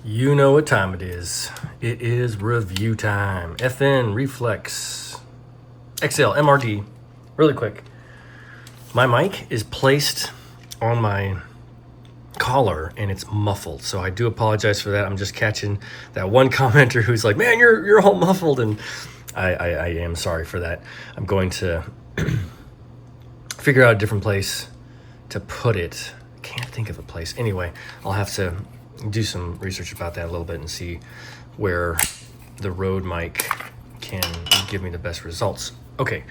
You know what time it is. It is review time. FNreflex XL MRD. Really quick. My mic is placed on my collar and it's muffled, so I do apologize for that. I'm just catching that one commenter who's like, "Man, you're all muffled," and I am sorry for that. I'm going to figure out a different place to put it. I can't think of a place. Anyway, I'll have to do some research about that a little bit and see where the Rode mic can give me the best results. Okay,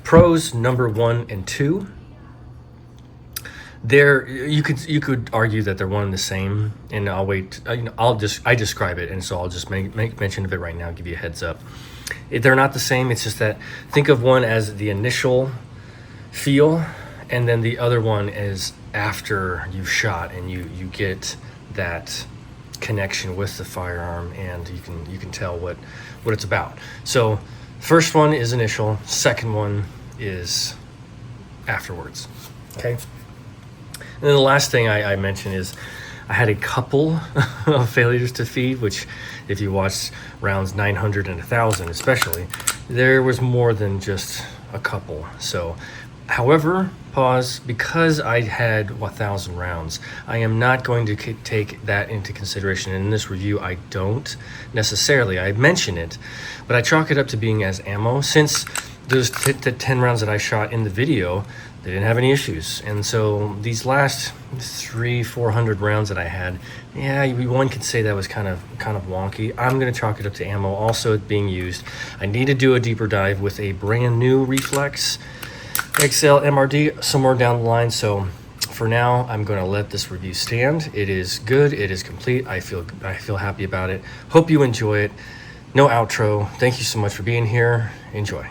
pros number 1 and 2. There, you could argue that they're one and the same, and I'll wait. I describe it, and so I'll just make mention of it right now. Give you a heads up. They're not the same. It's just that think of one as the initial feel, and then the other one is after you've shot and you get that connection with the firearm, and you can tell what it's about. So first one is initial, second one is afterwards. Okay. And then the last thing I mentioned is I had a couple of failures to feed, which if you watched rounds 900 and 1000 especially, there was more than just a couple. So however, because I had 1,000 rounds, I am not going to take that into consideration. In this review, I don't necessarily. I mention it, but I chalk it up to being as ammo. Since those the 10 rounds that I shot in the video, they didn't have any issues. And so these last 300-400 rounds that I had, yeah, one could say that was kind of wonky. I'm going to chalk it up to ammo also being used. I need to do a deeper dive with a brand new Reflex XL MRD somewhere down the line. So for now, I'm going to let this review stand. It is good. It is complete. I feel happy about it. Hope you enjoy it. No outro. Thank you so much for being here. Enjoy.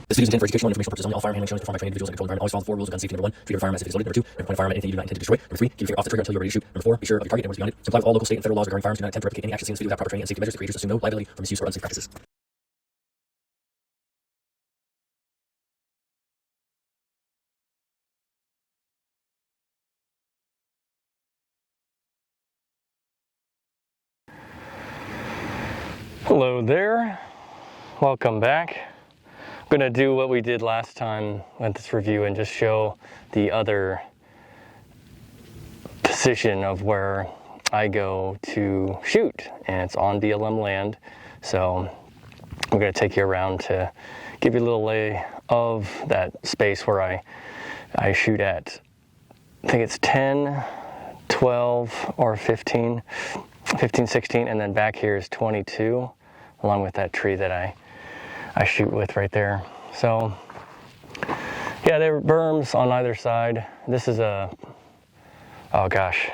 This video is intended for educational and informational purposes only. All firearm handling shown is performed by trained individuals in a controlled environment. Always follow the 4 rules of gun safety. Number 1, treat your firearm as if it is loaded. Number 2, never point a firearm at anything you do not intend to destroy. Number 3, keep your finger off the trigger until you're ready to shoot. Number 4, be sure of your target and what's beyond it. Comply with all local, state, and federal laws regarding firearms. Do not attempt to replicate any action seen in this video without proper training and safety measures. The creators assume no liability for misuse or unsafe practices. Hello there. Welcome back. I'm going to do what we did last time with this review and just show the other position of where I go to shoot, and it's on BLM land. So I'm going to take you around to give you a little lay of that space where I shoot at. I think it's 10, 12, or 15, 16, and then back here is 22, along with that tree that I shoot with right there. So yeah, there are berms on either side. This is oh gosh,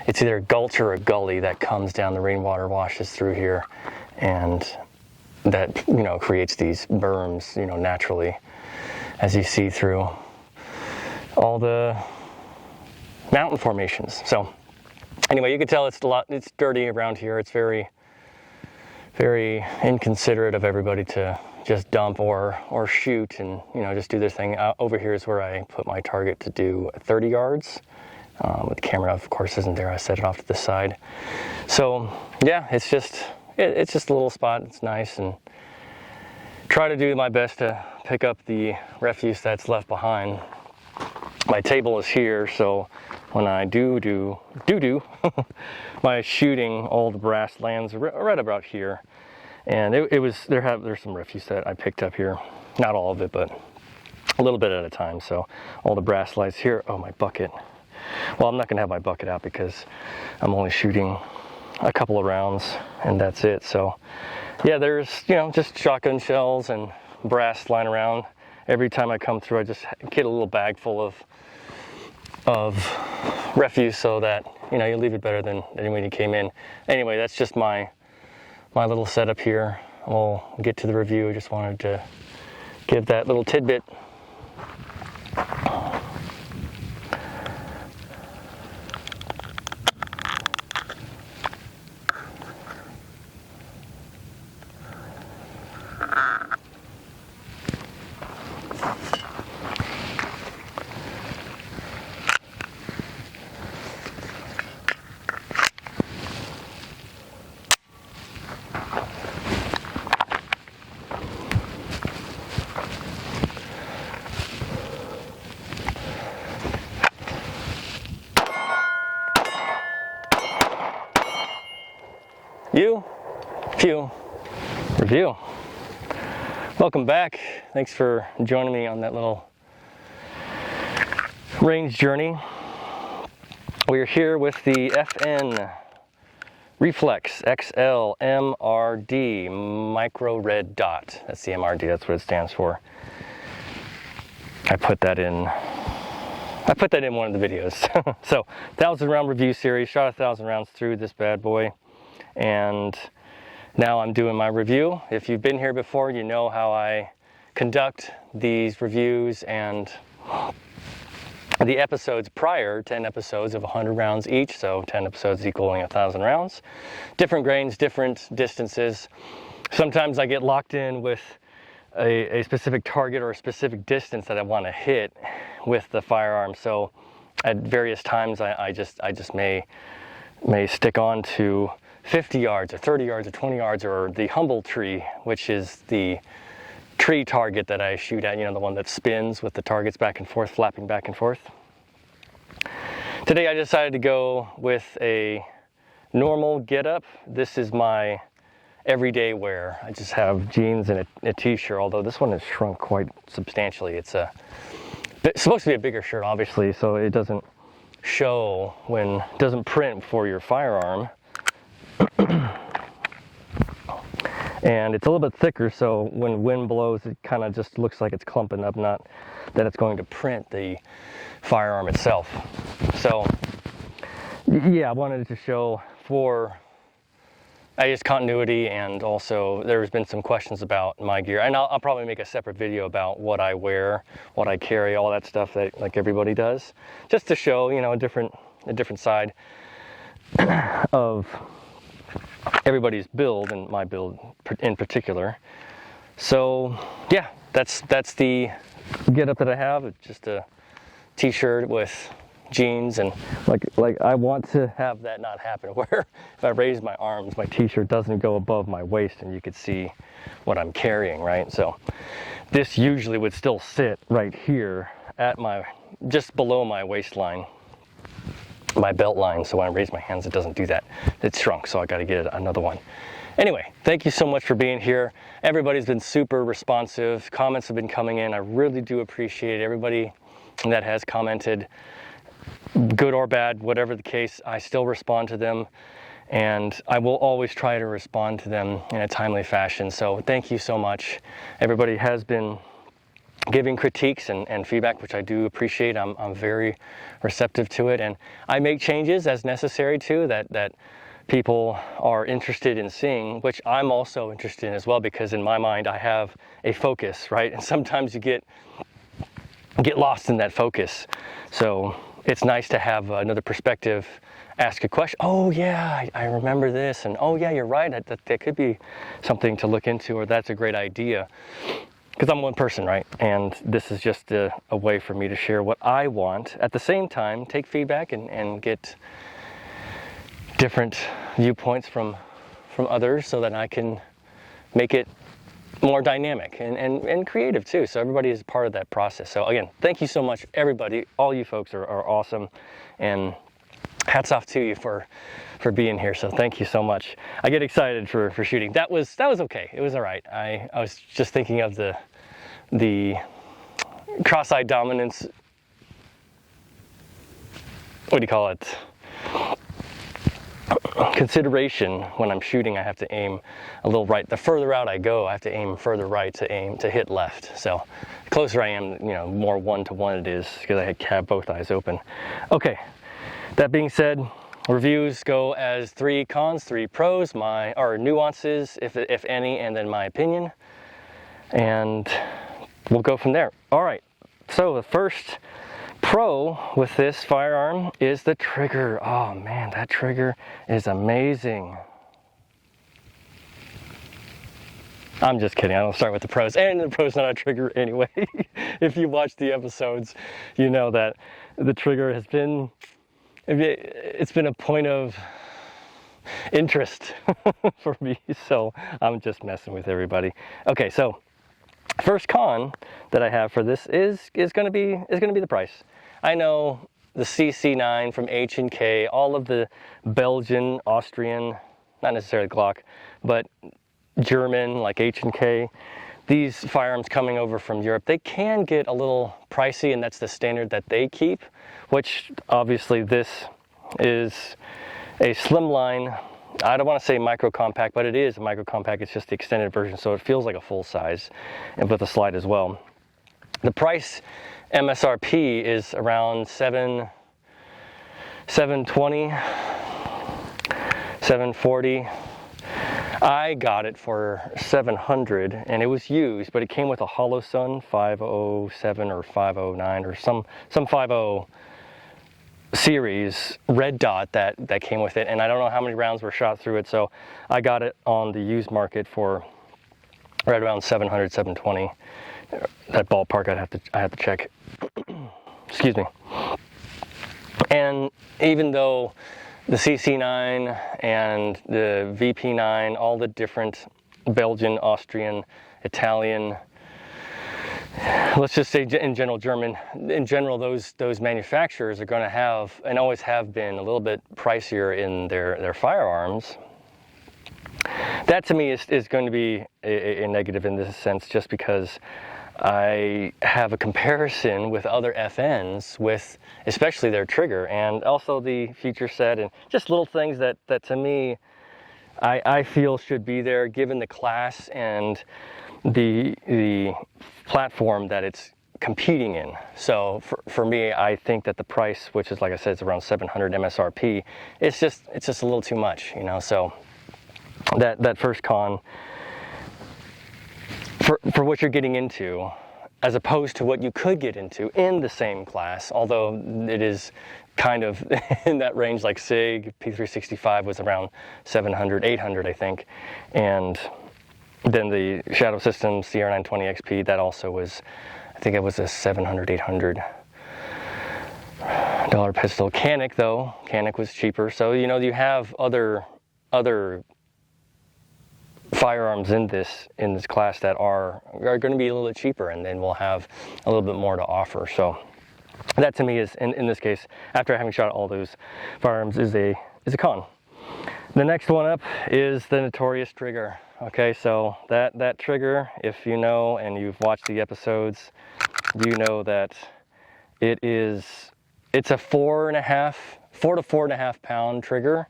it's either a gulch or a gully that comes down. The rainwater washes through here, and that creates these berms naturally, as you see through all the mountain formations. So anyway, you can tell it's dirty around here. It's very inconsiderate of everybody to just dump or shoot and just do their thing. Over here is where I put my target to do 30 yards. With the camera, of course, isn't there. I set it off to the side. So yeah, it's just a little spot. It's nice, and try to do my best to pick up the refuse that's left behind. My table is here, so when I do my shooting, old brass lands right about here, and there's some refuse that I picked up here, not all of it, but a little bit at a time. So all the brass lights here. Oh, my bucket. Well, I'm not gonna have my bucket out because I'm only shooting a couple of rounds and that's it. So yeah, there's just shotgun shells and brass lying around. Every time I come through, I just get a little bag full of refuse, so that you leave it better than when you came in. Anyway, that's just my little setup here. We'll get to the review. I just wanted to give that little tidbit. review. Welcome back. Thanks for joining me on that little range journey. We're here with the FNreflex XL MRD micro red dot. That's the MRD, that's what it stands for. I put that in one of the videos. So 1,000 round review series, shot 1,000 rounds through this bad boy, and now I'm doing my review. If you've been here before, you know how I conduct these reviews, and the episodes prior, 10 episodes of 100 rounds each, so 10 episodes equaling 1,000 rounds. Different grains, different distances. Sometimes I get locked in with a specific target or a specific distance that I want to hit with the firearm. So at various times I just may stick on to 50 yards or 30 yards or 20 yards, or the humble tree, which is the tree target that I shoot at, you know, the one that spins with the targets back and forth, flapping back and forth. Today I decided to go with a normal getup. This is my everyday wear. I just have jeans and a t-shirt, although this one has shrunk quite substantially. It's supposed to be a bigger shirt, obviously, so it doesn't show doesn't print for your firearm. And it's a little bit thicker, so when wind blows, it kind of just looks like it's clumping up, not that it's going to print the firearm itself. So yeah, I wanted to show for continuity, and also there's been some questions about my gear, and I'll probably make a separate video about what I wear, what I carry, all that stuff that like everybody does, just to show, you know, a different side of everybody's build, and my build in particular. So yeah, that's the getup that I have. It's just a t-shirt with jeans, and like I want to have that not happen, where if I raise my arms, my t-shirt doesn't go above my waist and you could see what I'm carrying, right? So this usually would still sit right here at just below my waistline, my belt line, so when I raise my hands it doesn't do that. It's shrunk, so I got to get another one. Anyway, thank you so much for being here. Everybody's been super responsive. Comments have been coming in. I really do appreciate everybody that has commented, good or bad, whatever the case. I still respond to them, and I will always try to respond to them in a timely fashion. So thank you so much. Everybody has been giving critiques and feedback, which I do appreciate. I'm very receptive to it, and I make changes as necessary too, that people are interested in seeing, which I'm also interested in as well, because in my mind I have a focus, right? And sometimes you get lost in that focus. So it's nice to have another perspective, ask a question. Oh yeah, I remember this, and oh yeah, you're right, that could be something to look into, or that's a great idea. Because I'm one person, right? And this is just a way for me to share what I want. At the same time, take feedback and get different viewpoints from others, so that I can make it more dynamic and creative too. So everybody is part of that process. So again, thank you so much, everybody. All you folks are awesome, and hats off to you for being here. So thank you so much. I get excited for shooting. That was okay. It was all right. I was just thinking of the cross-eye dominance. What do you call it? Consideration. When I'm shooting, I have to aim a little right. The further out I go, I have to aim further right to hit left. So the closer I am, you know, more one-to-one it is, because I have both eyes open. Okay, that being said, reviews go as 3 cons, 3 pros, or nuances, if any, and then my opinion, and we'll go from there. All right, so the first pro with this firearm is the trigger. Oh man, that trigger is amazing. I'm just kidding. I don't start with the pros, and the pro's not a trigger anyway. If you watch the episodes, you know that the trigger has been, it's been a point of interest for me, so I'm just messing with everybody. Okay, so first con that I have for this is going to be the price. I know the CC9 from H&K, all of the Belgian, Austrian not necessarily Glock, but German, like H&K. These firearms coming over from Europe, they can get a little pricey, and that's the standard that they keep, which obviously this is a slimline. I don't want to say micro compact, but it is a micro compact. It's just the extended version, so it feels like a full size, and with a slide as well. The price MSRP is around $720, $740. I got it for $700, and it was used, but it came with a Holosun 507 or 509 or some 50 series red dot that came with it, and I don't know how many rounds were shot through it, so I got it on the used market for right around 700, 720. That ballpark I have to check. Excuse me. And even though the CC9 and the VP9, all the different Belgian, Austrian, Italian, let's just say in general German, in general those manufacturers are going to have, and always have been, a little bit pricier in their firearms. That to me is going to be a negative in this sense, just because I have a comparison with other FNs, with especially their trigger and also the feature set, and just little things that to me I feel should be there given the class and the platform that it's competing in. So for me, I think that the price, which is, like I said, it's around 700 MSRP, it's just a little too much, you know. So that first con for what you're getting into, as opposed to what you could get into in the same class, although it is kind of in that range. Like SIG P365 was around 700, 800, I think, and then the Shadow Systems CR920 XP, that also was, I think it was a 700, 800 dollar pistol. Canic though, Canic was cheaper. So you know, you have other firearms in this class that are going to be a little bit cheaper, and then we'll have a little bit more to offer. So that to me is, in this case, after having shot all those firearms, is a con. The next one up is the notorious trigger. Okay, so that trigger, if you know and you've watched the episodes, you know that it's a 4 to 4.5 pound trigger.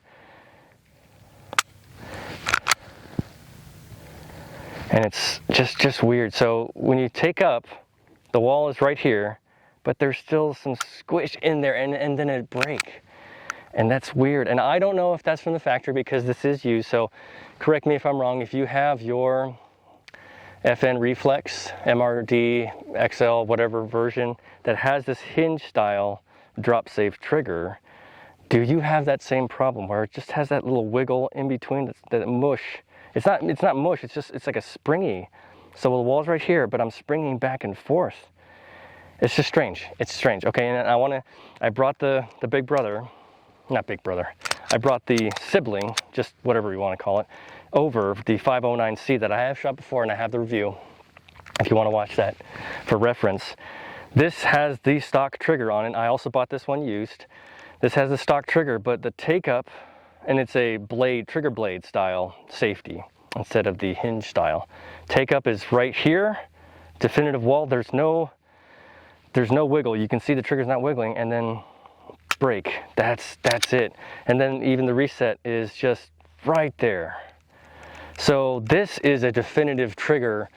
And it's just weird. So when you take up, the wall is right here, but there's still some squish in there, and then it break. And that's weird. And I don't know if that's from the factory, because this is used. So correct me if I'm wrong. If you have your FNreflex, MRD, XL, whatever version that has this hinge style drop safe trigger, do you have that same problem where it just has that little wiggle in between, that mush? It's not mush, it's like a springy. So the wall's right here, but I'm springing back and forth. It's just strange. It's strange. Okay, and I brought the big brother, not big brother, I brought the sibling, just whatever you want to call it, over the 509C that I have shot before, and I have the review, if you want to watch that for reference. This has the stock trigger on it. I also bought this one used. This has the stock trigger, but the take up, and it's a trigger blade style safety instead of the hinge style. Take up is right here, definitive wall. There's no wiggle. You can see the trigger's not wiggling, and then break. That's it. And then even the reset is just right there. So this is a definitive trigger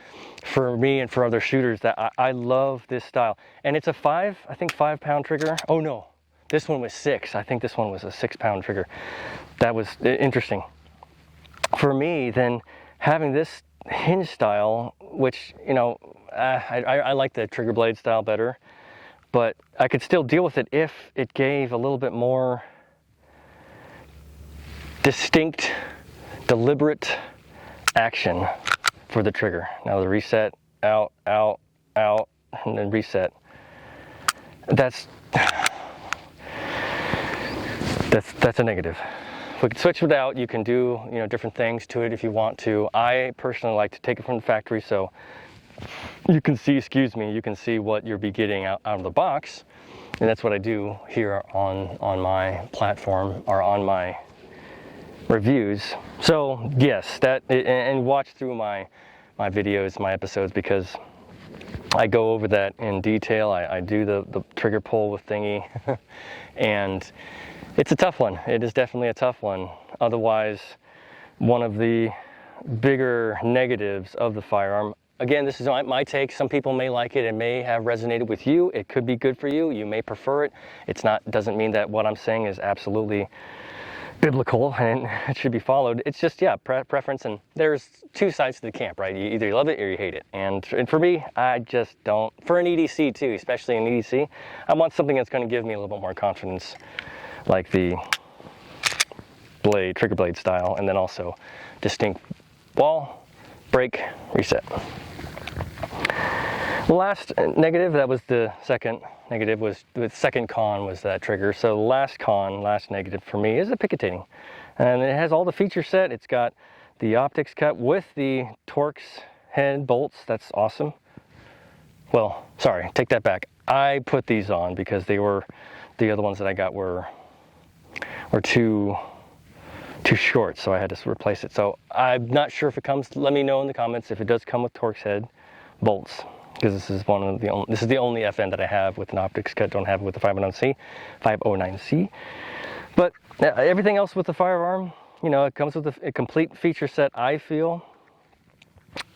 for me and for other shooters that I love this style. And it's a 5 pound trigger. Oh no, this one was 6. I think this one was a 6 pound trigger. That was interesting. For me, then, having this hinge style, which, you know, I like the trigger blade style better, but I could still deal with it if it gave a little bit more distinct, deliberate action for the trigger. Now the reset, out, out, out, and then reset. That's a negative. We can switch it out. You can do, you know, different things to it if you want to. I personally like to take it from the factory, so you can see, you can see what you'll be getting out of the box, and that's what I do here on my platform, or on my reviews. So yes, and watch through my videos, my episodes, because I go over that in detail. I do the trigger pull with thingy, and it's a tough one. It is definitely a tough one. Otherwise, one of the bigger negatives of the firearm, again, this is my take. Some people may like it. It may have resonated with you. It could be good for you. You may prefer it. Doesn't mean that what I'm saying is absolutely biblical and it should be followed. It's just, yeah, preference, and there's two sides to the camp, right? Either you love it or you hate it. And for me, I just don't. For an EDC too, especially an EDC, I want something that's going to give me a little bit more confidence, like the trigger blade style, and then also distinct wall, break, reset. The last negative, that was the second negative, was the second con was that trigger. So the last negative for me is the picotating. And it has all the feature set. It's got the optics cut with the Torx head bolts. That's awesome. Well, sorry, take that back. I put these on because the other ones that I got were too short, so I had to replace it. So I'm not sure if it comes. Let me know in the comments if it does come with Torx head bolts, because this is the only FN that I have with an optics cut. Don't have it with the 509C. But everything else with the firearm, it comes with a complete feature set, I feel,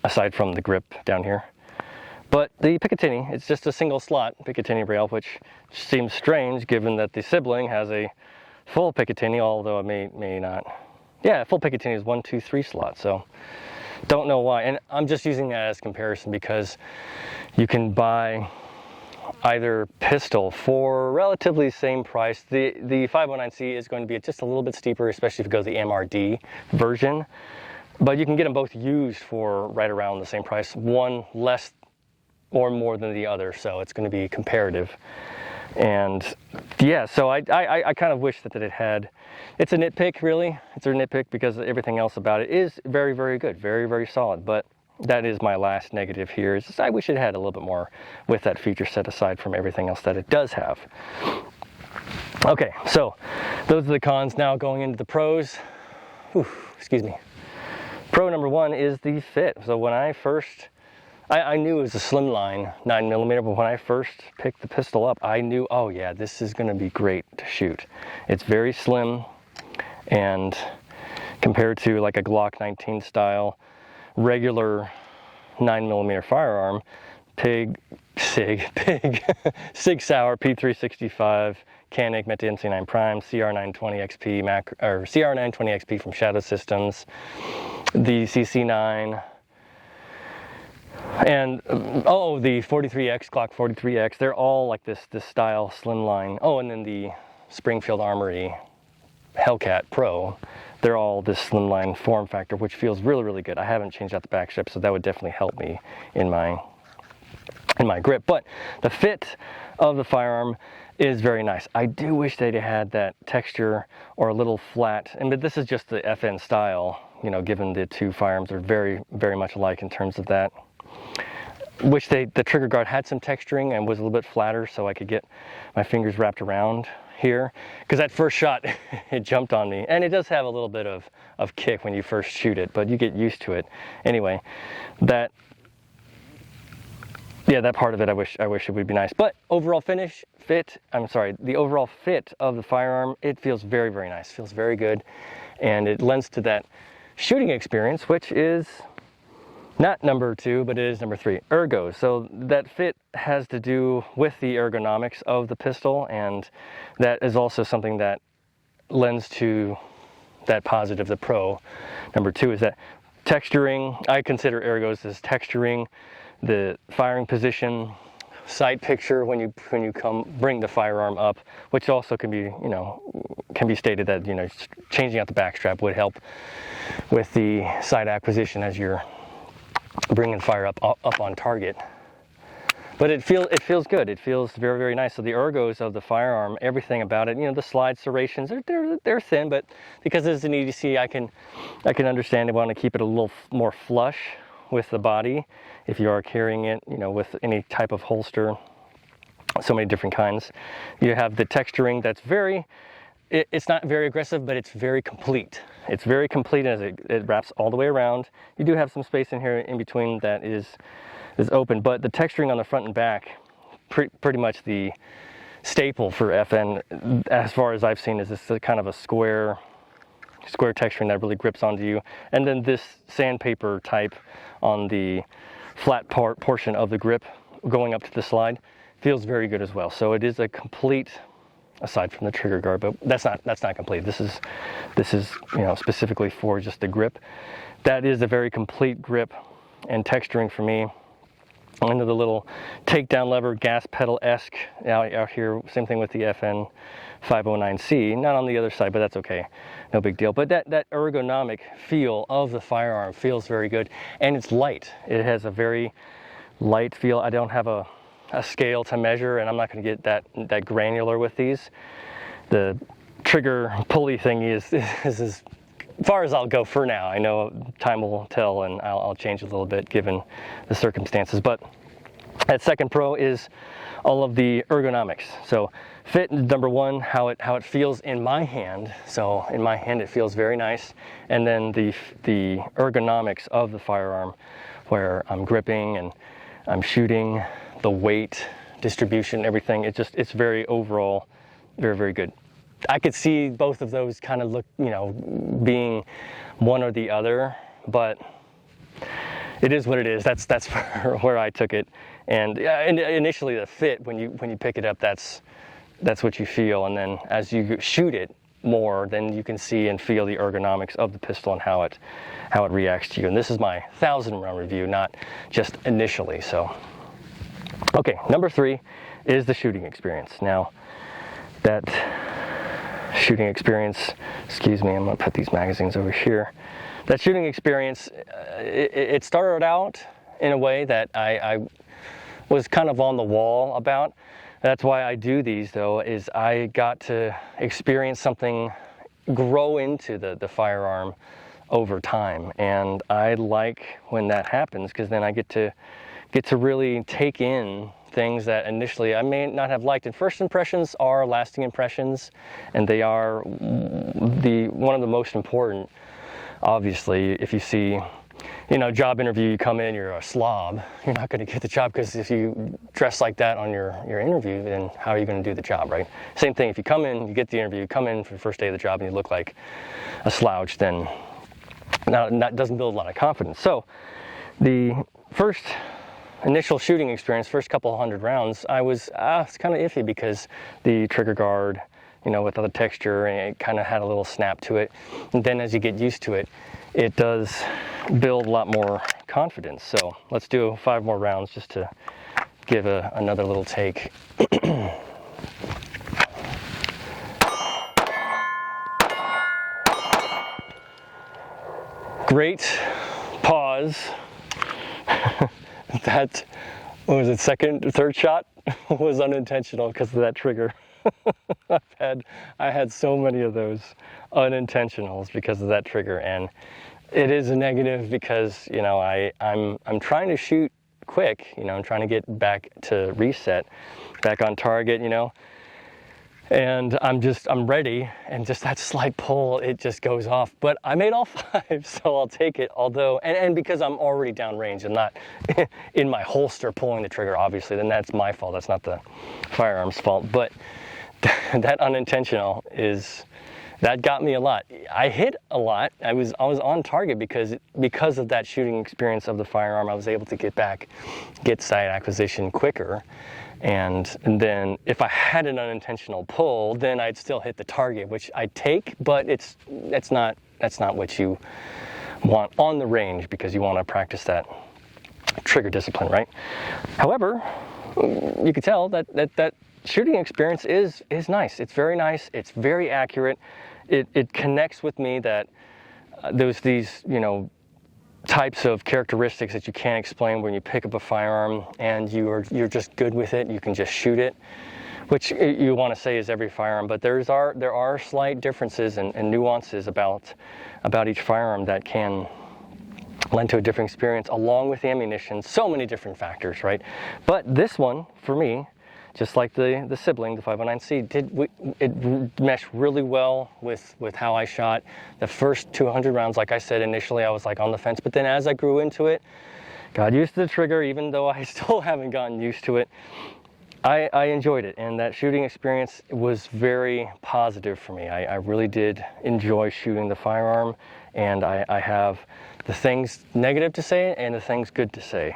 aside from the grip down here. But the Picatinny, it's just a single slot Picatinny rail, which seems strange given that the sibling has a full Picatinny, although it may not. Yeah, full Picatinny is 1, 2, 3 slots, so don't know why. And I'm just using that as comparison because you can buy either pistol for relatively same price. The 509C is going to be just a little bit steeper, especially if you go the MRD version. But you can get them both used for right around the same price, one less or more than the other, so it's going to be comparative. And yeah, so I kind of wish that it had, it's a nitpick really, it's a nitpick because everything else about it is very, very good, very, very solid. But that is my last negative here, is I wish it had a little bit more with that feature set aside from everything else that it does have. Okay, so those are the cons. Now going into the pros. Whew, excuse me. Pro number one is the fit. So when I first, I knew it was a slimline 9mm, but when I first picked the pistol up, I knew, oh yeah, this is going to be great to shoot. It's very slim, and compared to like a Glock 19 style regular 9mm firearm, Sig Sauer P365 Canik Meta MC9 Prime CR920 XP or CR920 XP from Shadow Systems, the CC9, and the 43X, Glock 43X, they're all like this style slimline. Oh, and then the Springfield Armory Hellcat Pro, they're all this slimline form factor, which feels really, really good. I haven't changed out the back strap, so that would definitely help me in my grip. But the fit of the firearm is very nice. I do wish they'd had that texture or a little flat, but this is just the FN style, given the two firearms are very, very much alike in terms of that. Wish the trigger guard had some texturing and was a little bit flatter so I could get my fingers wrapped around here, because that first shot it jumped on me, and it does have a little bit of kick when you first shoot it, but you get used to it. Anyway, that part of it I wish it would be nice. But overall the overall fit of the firearm, it feels very, very nice, feels very good, and it lends to that shooting experience, which is not number 2, but it is number 3, ergo. So that fit has to do with the ergonomics of the pistol, and that is also something that lends to that positive, the pro. Number 2 is that texturing. I consider ergos as texturing, the firing position, sight picture when you bring the firearm up, which also can be stated that changing out the backstrap would help with the sight acquisition as you're bringing fire up on target. But it feels good. It feels very, very nice. So the ergos of the firearm, everything about it, the slide serrations, they're thin, but because it's an EDC, I can understand. I want to keep it a little more flush with the body if you are carrying it, with any type of holster. So many different kinds. You have the texturing that's very it's not very aggressive, but it's very complete. It's very complete as it wraps all the way around. You do have some space in here in between that is open, but the texturing on the front and back, pretty much the staple for FN, as far as I've seen, is this kind of a square texturing that really grips onto you. And then this sandpaper type on the flat portion of the grip going up to the slide feels very good as well. So it is a complete, aside from the trigger guard, but that's not complete. This is specifically for just the grip. That is a very complete grip and texturing for me. Under the little takedown lever, gas pedal-esque out here. Same thing with the FN509C. Not on the other side, but that's okay. No big deal. But that ergonomic feel of the firearm feels very good, and it's light. It has a very light feel. I don't have a scale to measure, and I'm not going to get that granular with these. The trigger pulley thing is as far as I'll go for now. I know time will tell, and I'll change a little bit given the circumstances. But that second pro is all of the ergonomics. So fit, number one, how it feels in my hand. So in my hand it feels very nice. And then the ergonomics of the firearm, where I'm gripping and I'm shooting, the weight distribution, everything. It's very overall very, very good. I could see both of those kind of look, being one or the other, but it is what it is. That's where I took it. And initially the fit, when you pick it up, that's what you feel. And then as you shoot it more, then you can see and feel the ergonomics of the pistol and how it reacts to you. And this is my 1,000-round review, not just initially. So, okay, number 3 is the shooting experience. Now, that shooting experience, excuse me, I'm going to put these magazines over here. That shooting experience, it started out in a way that I was kind of on the wall about. That's why I do these, though, is I got to experience something grow into the firearm over time. And I like when that happens, because then I get to really take in things that initially I may not have liked. And first impressions are lasting impressions, and they are one of the most important. Obviously, if you see, job interview, you come in, you're a slob, you're not going to get the job, because if you dress like that on your interview, then how are you going to do the job, right? Same thing, if you come in, you get the interview, you come in for the first day of the job and you look like a slouch, then that doesn't build a lot of confidence. So the first initial shooting experience, first couple 100 rounds, it's kind of iffy, because the trigger guard, with all the texture, and it kind of had a little snap to it. And then as you get used to it, it does build a lot more confidence. So let's do 5 more rounds just to give another little take. Great pause. That, what was it, third shot was unintentional because of that trigger. I had so many of those unintentionals because of that trigger, and it is a negative because I'm trying to shoot quick. I'm trying to get back to reset, back on target. And I'm ready, and just that slight pull, it just goes off. But I made all 5, so I'll take it. Although, and because I'm already downrange and not in my holster pulling the trigger, obviously, then that's my fault. That's not the firearm's fault. But that unintentional that got me a lot. I hit a lot. I was on target because of that shooting experience of the firearm. I was able to get sight acquisition quicker. And then if I had an unintentional pull, then I'd still hit the target, which I take, but that's not what you want on the range, because you want to practice that trigger discipline, right? However, you can tell that shooting experience is nice. It's very nice. It's very accurate. It connects with me that there's these types of characteristics that you can't explain when you pick up a firearm and you're just good with it. You can just shoot it, which you want to say is every firearm, but there are slight differences and nuances about each firearm that can lend to a different experience, along with the ammunition. So many different factors, right? But this one, for me, just like the sibling, the 509C, it meshed really well with how I shot. The first 200 rounds, like I said, initially I was like on the fence, but then as I grew into it, got used to the trigger, even though I still haven't gotten used to it. I enjoyed it, and that shooting experience was very positive for me. I really did enjoy shooting the firearm, and I have the things negative to say and the things good to say.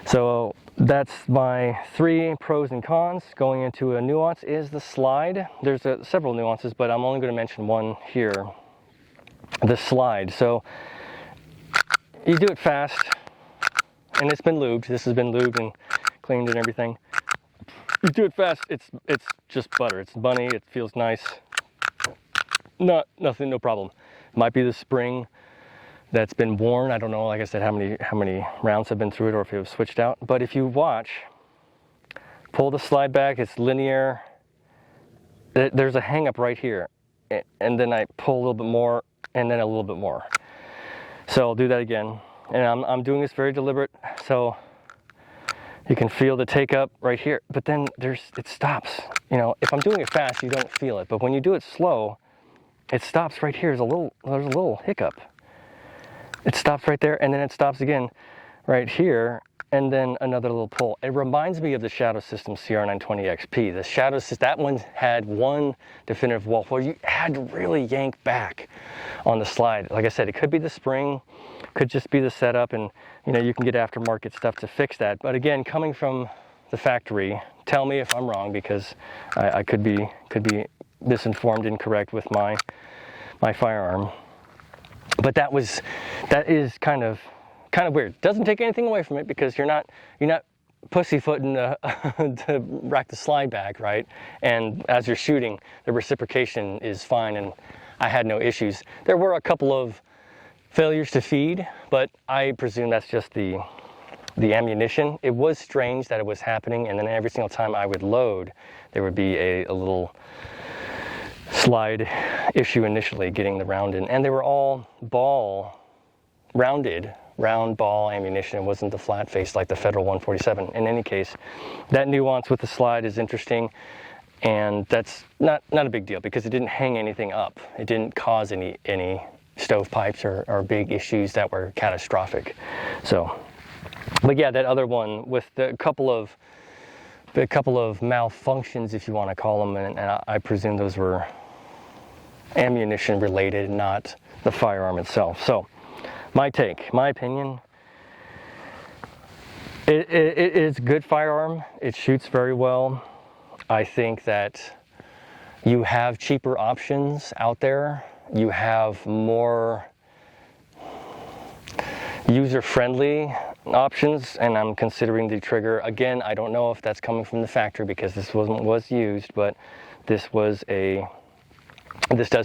So that's my 3 pros and cons. Going into a nuance is the slide. There's several nuances, but I'm only going to mention one here, the slide. So you do it fast, and it's been lubed. This has been lubed and cleaned and everything. You do it fast, it's just butter. It's bunny, it feels nice. Nothing, no problem. Might be the spring that's been worn. I don't know, like I said, how many rounds have been through it or if it was switched out. But if you watch, pull the slide back, it's linear. There's a hang up right here. And then I pull a little bit more and then a little bit more. So I'll do that again. And I'm doing this very deliberate. So you can feel the take up right here, but then it stops. You know, if I'm doing it fast, you don't feel it. But when you do it slow, it stops right here. There's a little hiccup. It stops right there, and then it stops again right here, and then another little pull. It reminds me of the Shadow System CR920XP. The Shadow System, that one had one definitive wall where you had to really yank back on the slide. Like I said, it could be the spring, could just be the setup, and you know, you can get aftermarket stuff to fix that. But again, coming from the factory, tell me if I'm wrong, because I could be misinformed, incorrect with my firearm. But that is kind of weird. Doesn't take anything away from it, because you're not pussyfooting to rack the slide back, right? And as you're shooting, the reciprocation is fine, and I had no issues. There were a couple of failures to feed, but I presume that's just the ammunition. It was strange that it was happening, and then every single time I would load, there would be a little slide issue initially getting the round in, and they were all round ball ammunition. It wasn't the flat face like the Federal 147. In any case, that nuance with the slide is interesting, and that's not a big deal because it didn't hang anything up. It didn't cause any stovepipes or big issues that were catastrophic. So, but yeah, that other one with the couple of malfunctions, if you want to call them, and I presume those were ammunition related, not the firearm itself. So my opinion, it is a good firearm. It shoots very well. I think that you have cheaper options out there. You have more user-friendly options, and I'm considering the trigger. Again, I don't know if that's coming from the factory because this was used, but this does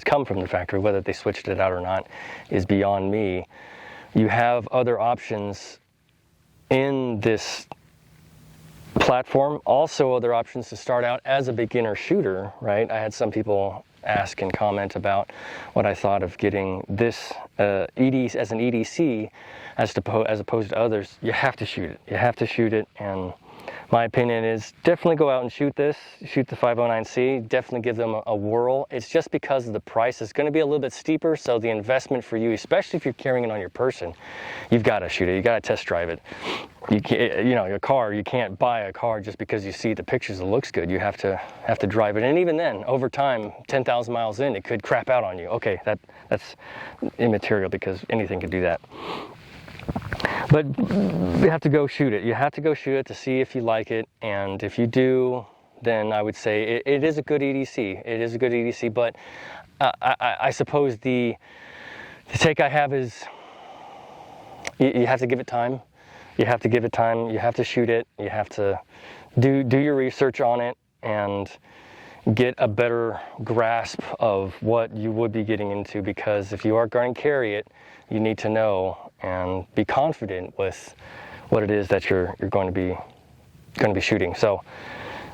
come from the factory. Whether they switched it out or not is beyond me. You have other options in this platform, also other options to start out as a beginner shooter, right? I had some people ask and comment about what I thought of getting this ED as an EDC as opposed to others. You have to shoot it. And my opinion is definitely go out and shoot the 509C. Definitely give them a whirl. It's just because of the price. It's going to be a little bit steeper, so the investment for you, especially if you're carrying it on your person, you've got to shoot it. You got to test drive it. You can't, your car. You can't buy a car just because you see the pictures. It looks good. You have to drive it, and even then, over time, 10,000 miles in, it could crap out on you. Okay, that's immaterial because anything could do that. But you have to go shoot it. You have to go shoot it to see if you like it, and if you do, then I would say it is a good EDC. It is a good EDC, but I suppose the take I have is you have to give it time. You have to give it time. You have to shoot it. You have to do your research on it and get a better grasp of what you would be getting into, because if you are going to carry it, you need to know and be confident with what it is that you're going to be shooting. So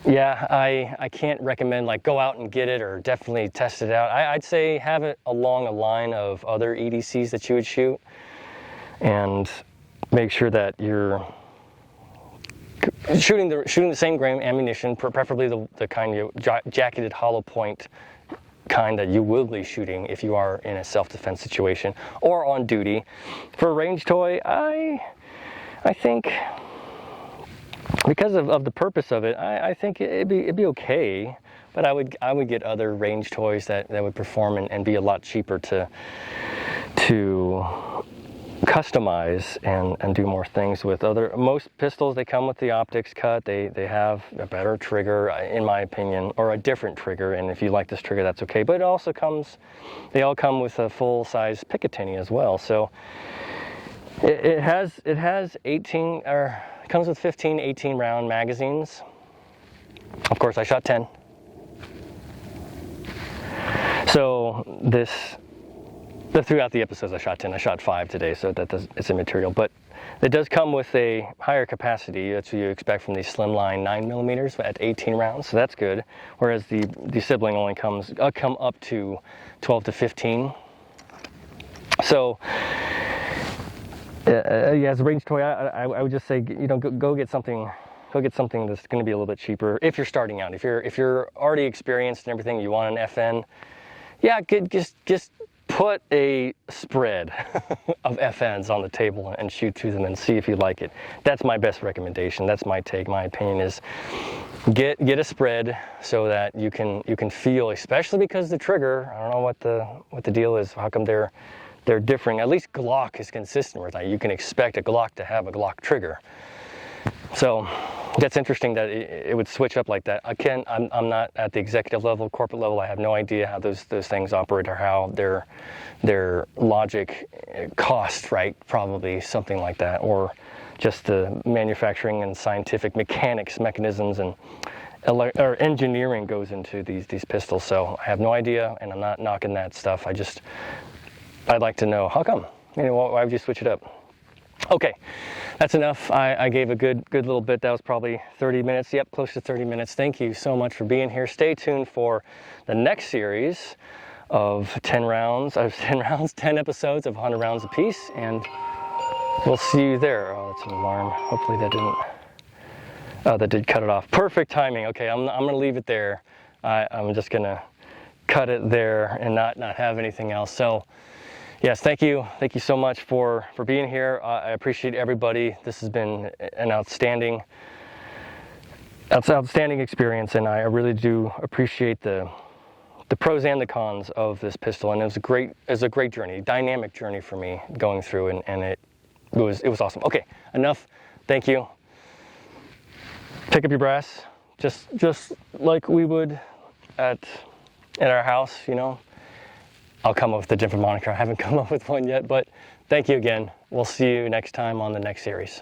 yeah, I can't recommend like go out and get it or definitely test it out. I'd say have it along a line of other EDCs that you would shoot, and make sure that you're shooting the same grain ammunition, preferably the kind of jacketed hollow point kind that you will be shooting if you are in a self-defense situation or on duty. For a range toy, I think, because of the purpose of it, I think it'd be okay. But I would get other range toys that would perform and be a lot cheaper to customize and do more things with. Most pistols, they come with the optics cut. They have a better trigger, in my opinion, or a different trigger. And if you like this trigger, that's okay. But it also they all come with a full size Picatinny as well. So it has 18, or it comes with 15, 18 round magazines. Of course, I shot 10. So throughout the episodes I shot 10. I shot 5 today, so it's immaterial. But it does come with a higher capacity. That's what you expect from these slimline 9mm at 18 rounds, so that's good. Whereas the sibling only come up to 12 to 15. So as a range toy, I would just say, go get something. Go get something that's going to be a little bit cheaper if you're starting out. If you're already experienced and everything, you want an FN. Yeah, just put a spread of FNs on the table and shoot through them and see if you like it. That's my best recommendation. That's my take. My opinion is get a spread so that you can feel, especially because the trigger, I don't know what the deal is. How come they're differing? At least Glock is consistent with that. You can expect a Glock to have a Glock trigger. So that's interesting that it would switch up like that. Again, I'm not at the executive level, corporate level. I have no idea how those things operate or how their logic cost, right? Probably something like that, or just the manufacturing and scientific mechanisms and engineering goes into these pistols. So I have no idea, and I'm not knocking that stuff. I'd like to know, how come? Why would you switch it up? Okay, that's enough. I gave a good little bit. That was probably 30 minutes. Yep, close to 30 minutes. Thank you so much for being here. Stay tuned for the next series of 10 episodes of 100 rounds apiece, and we'll see you there. Oh, that's an alarm. Hopefully that did cut it off. Perfect timing. Okay, I'm going to leave it there. I'm just going to cut it there and not have anything else. So, yes, thank you so much for being here. I appreciate everybody. This has been an outstanding experience, and I really do appreciate the pros and the cons of this pistol. And it was a great journey, dynamic journey for me going through, and it was awesome. Okay, enough. Thank you. Pick up your brass, just like we would at our house, I'll come up with a different moniker. I haven't come up with one yet, but thank you again. We'll see you next time on the next series.